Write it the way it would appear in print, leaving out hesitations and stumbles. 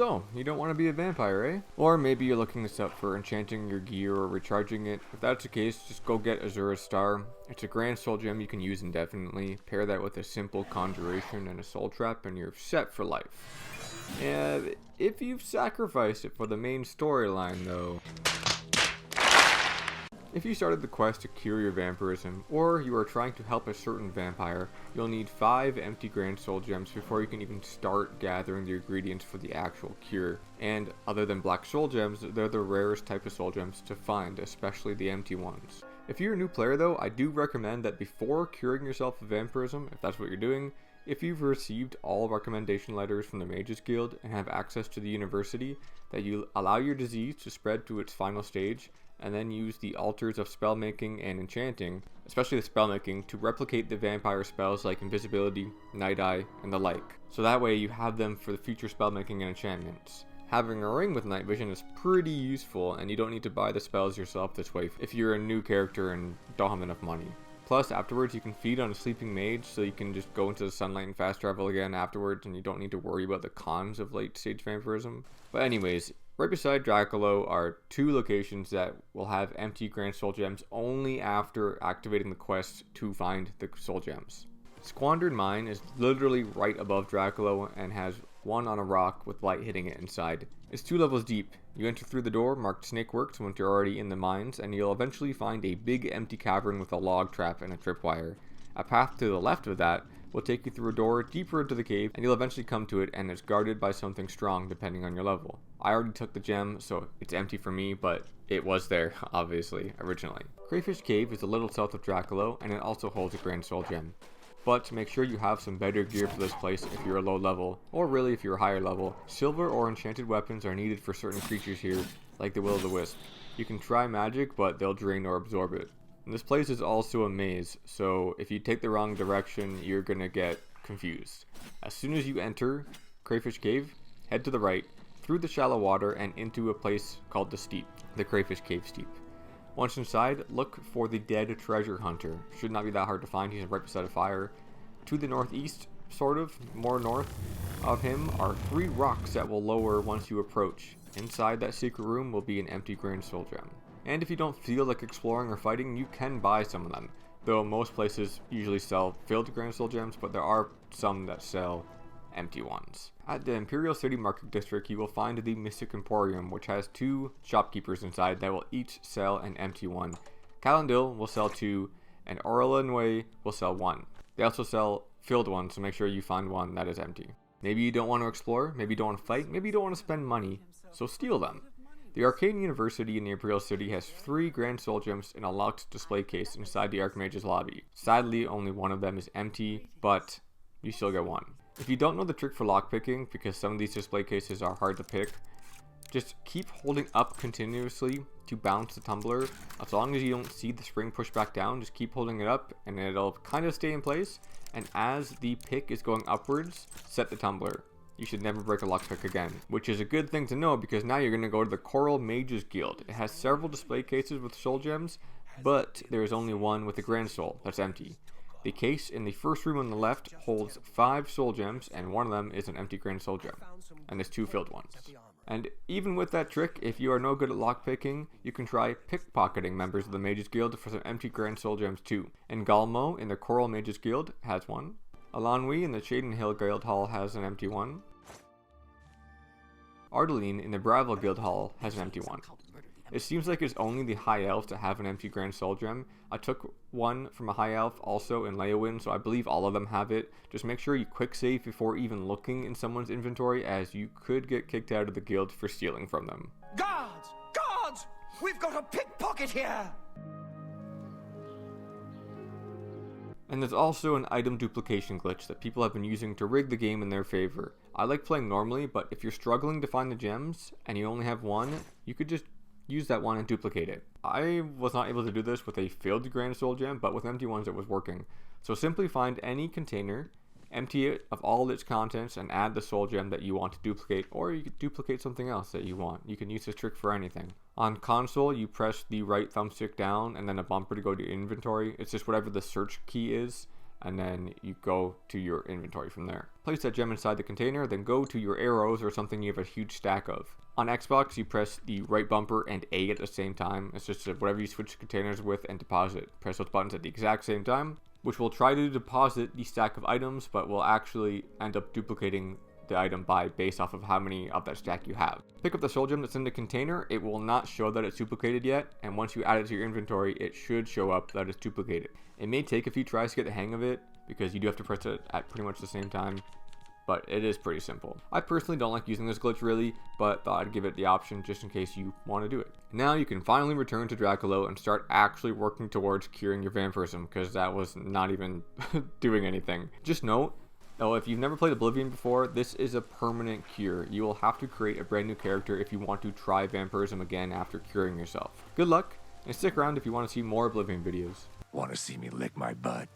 So, you don't want to be a vampire, eh? Or maybe you're looking this up for enchanting your gear or recharging it. If that's the case, just go get Azura's Star. It's a grand soul gem you can use indefinitely. Pair that with a simple conjuration and a soul trap and you're set for life. And if you've sacrificed it for the main storyline though. If you started the quest to cure your vampirism, or you are trying to help a certain vampire, you'll need 5 empty grand soul gems before you can even start gathering the ingredients for the actual cure. And other than black soul gems, they're the rarest type of soul gems to find, especially the empty ones. If you're a new player though, I do recommend that before curing yourself of vampirism, if that's what you're doing, if you've received all recommendation letters from the Mages Guild and have access to the university, that you allow your disease to spread to its final stage, and then use the altars of spellmaking and enchanting, especially the spellmaking, to replicate the vampire spells like invisibility, night eye, and the like. So that way you have them for the future spellmaking and enchantments. Having a ring with night vision is pretty useful, and you don't need to buy the spells yourself this way if you're a new character and don't have enough money. Plus, afterwards you can feed on a sleeping mage, so you can just go into the sunlight and fast travel again afterwards, and you don't need to worry about the cons of late stage vampirism. But anyways, right beside Drakelowe are 2 locations that will have empty grand soul gems only after activating the quest to find the soul gems. Squandered Mine is literally right above Drakelowe and has one on a rock with light hitting it inside. It's 2 levels deep. You enter through the door marked Snakeworks once you're already in the mines, and you'll eventually find a big empty cavern with a log trap and a tripwire. A path to the left of that will take you through a door deeper into the cave, and you'll eventually come to it, and it's guarded by something strong depending on your level. I already took the gem, so it's empty for me, but it was there, obviously, originally. Crayfish Cave is a little south of Drakelowe, and it also holds a grand soul gem. But make sure you have some better gear for this place if you're a low level, or really if you're a higher level. Silver or enchanted weapons are needed for certain creatures here, like the Will-o'-the-Wisp. You can try magic, but they'll drain or absorb it. And this place is also a maze, so if you take the wrong direction, you're gonna get confused. As soon as you enter Crayfish Cave, head to the right, through the shallow water, and into a place called the Steep, the Crayfish Cave Steep. Once inside, look for the dead treasure hunter. Should not be that hard to find, he's right beside a fire. To the northeast, sort of, more north of him, are 3 rocks that will lower once you approach. Inside that secret room will be an empty grand soul gem. And if you don't feel like exploring or fighting, you can buy some of them. Though most places usually sell filled grand soul gems, but there are some that sell empty ones. At the Imperial City Market District, you will find the Mystic Emporium, which has 2 shopkeepers inside that will each sell an empty one. Calendil will sell 2, and Orlanway will sell 1. They also sell filled ones, so make sure you find one that is empty. Maybe you don't want to explore, maybe you don't want to fight, maybe you don't want to spend money, so steal them. The Arcane University in the Imperial City has 3 grand soul gems in a locked display case inside the Archmage's lobby. Sadly, only one of them is empty, but you still get one. If you don't know the trick for lockpicking, because some of these display cases are hard to pick, just keep holding up continuously to bounce the tumbler. As long as you don't see the spring push back down, just keep holding it up and it'll kind of stay in place. And as the pick is going upwards, set the tumbler. You should never break a lockpick again, which is a good thing to know because now you're going to go to the Coral Mages Guild. It has several display cases with soul gems, but there is only one with a grand soul that's empty. The case in the first room on the left holds 5 soul gems, and one of them is an empty grand soul gem, and there's 2 filled ones. And even with that trick, if you are no good at lockpicking, you can try pickpocketing members of the Mages Guild for some empty grand soul gems too. And Galmo in the Coral Mages Guild has one. Alanwi in the Shaden Hill Guild Hall has an empty one. Ardeline in the Bravil Guild Hall has an empty one. It seems like it's only the High Elves that have an empty Grand Soul Gem. I took one from a High Elf also in Leowin, so I believe all of them have it. Just make sure you quick save before even looking in someone's inventory, as you could get kicked out of the guild for stealing from them. Guards! Guards! We've got a pickpocket here! And there's also an item duplication glitch that people have been using to rig the game in their favor. I like playing normally, but if you're struggling to find the gems and you only have one, you could just use that one and duplicate it. I was not able to do this with a filled Grand Soul Gem, but with empty ones it was working. So simply find any container, empty it of all its contents, and add the soul gem that you want to duplicate, or you could duplicate something else that you want. You can use this trick for anything. On console, you press the right thumbstick down and then a bumper to go to your inventory. It's just whatever the search key is, and then you go to your inventory from there. Place that gem inside the container, then go to your arrows or something you have a huge stack of. On Xbox, you press the right bumper and A at the same time. It's just whatever you switch containers with and deposit. Press those buttons at the exact same time, which will try to deposit the stack of items, but will actually end up duplicating the item based off of how many of that stack you have. Pick up the soul gem that's in the container. It will not show that it's duplicated yet, and once you add it to your inventory, it should show up that it's duplicated. It may take a few tries to get the hang of it, because you do have to press it at pretty much the same time, but it is pretty simple. I personally don't like using this glitch really, but thought I'd give it the option just in case you want to do it. Now you can finally return to Drakelowe and start actually working towards curing your vampirism, because that was not even doing anything. Just note, though, if you've never played Oblivion before, this is a permanent cure. You will have to create a brand new character if you want to try vampirism again after curing yourself. Good luck, and stick around if you want to see more Oblivion videos. Want to see me lick my butt?